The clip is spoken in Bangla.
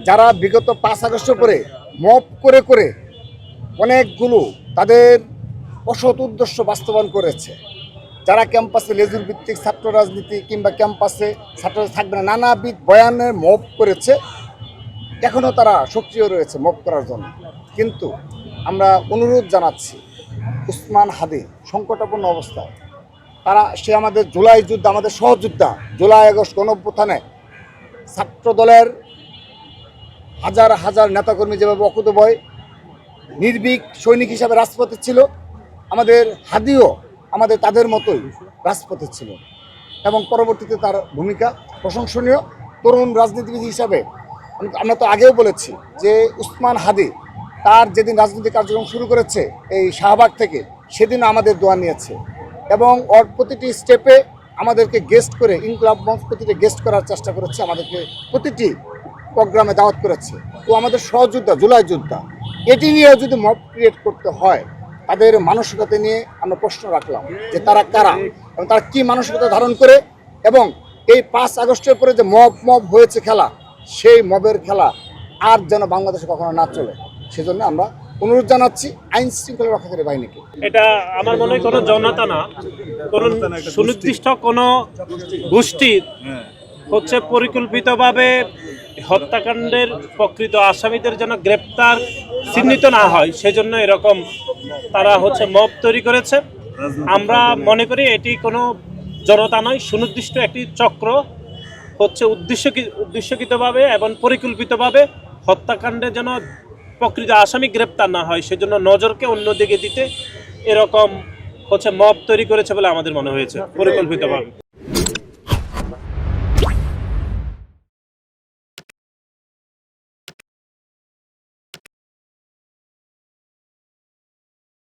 যারা বিগত 5 আগস্টের পরে মব করে করে অনেকগুলো তাদের অসৎ উদ্দেশ্য বাস্তবায়ন করেছে, যারা ক্যাম্পাসে লেজুর ভিত্তিক ছাত্র রাজনীতি কিংবা ক্যাম্পাসে ছাত্র থাকবে না নানাবিধ বয়ানের মব করেছে, এখনও তারা সক্রিয় রয়েছে মব করার জন্য। কিন্তু আমরা অনুরোধ জানাচ্ছি, উসমান হাদি সংকটাপন্ন অবস্থায়, সে আমাদের জুলাই যুদ্ধ, আমাদের সহযোদ্ধা। জুলাই আগস্ট গণঅভ্যুত্থানে ছাত্র দলের হাজার হাজার নেতাকর্মী যেভাবে অকুতোভয় নির্ভীক সৈনিক হিসাবে রাজপথে ছিল, আমাদের হাদিও তাদের মতোই রাজপথে ছিল এবং পরবর্তীতে তার ভূমিকা প্রশংসনীয়। তরুণ রাজনীতিবিদ হিসাবে আমরা তো আগেও বলেছি যে উসমান হাদি তার যেদিন রাজনৈতিক কার্যক্রম শুরু করেছে এই শাহবাগ থেকে, সেদিন আমাদের দোয়া নিয়েছে এবং ওর প্রতিটি স্টেপে আমাদেরকে গেস্ট করে, ইনকলাব মঞ্চ প্রতিটি গেস্ট করার চেষ্টা করেছে, আমাদেরকে প্রতিটি প্রোগ্রামে দাওয়াত করেছে। তো আমাদের সহযোদ্ধা, জুলাই যোদ্ধা, এটি নিয়েও যদি মব ক্রিয়েট করতে হয়, তাদের মানসিকতা নিয়ে আমরা প্রশ্ন রাখলাম যে তারা কারা এবং তারা কী মানসিকতা ধারণ করে, এবং এই 5 আগস্টের পরে যে মব হয়েছে খেলা, সেই মবের খেলা আর যেন বাংলাদেশে কখনো না চলে। সেজন্য আমরা অনুরোধ জানাচ্ছি আইন শৃঙ্খলা রক্ষাকারী বাহিনীকে। এটা আমার মনে হয় কোনো জনতা না, কোনো সুনির্দিষ্ট কোনো গোষ্ঠীর হচ্ছে পরিকল্পিতভাবে হত্যাকাণ্ডের প্রকৃত আসামিদের যেন গ্রেপ্তার চিহ্নিত না হয়, সেজন্য এরকম তারা হচ্ছে মব তৈরি করেছে। আমরা মনে করি এটি কোনো জনতা নয়, সুনির্দিষ্ট একটি চক্র হচ্ছে উদ্দেশ্যকৃতভাবে এবং পরিকল্পিতভাবে হত্যাকাণ্ডে যেন প্রকৃত আসামি গ্রেপ্তার না হয়, সেজন্য নজরকে অন্যদিকে দিতে এরকম হচ্ছে মব তৈরি করেছে বলে আমাদের মনে হয়েছে পরিকল্পিতভাবে।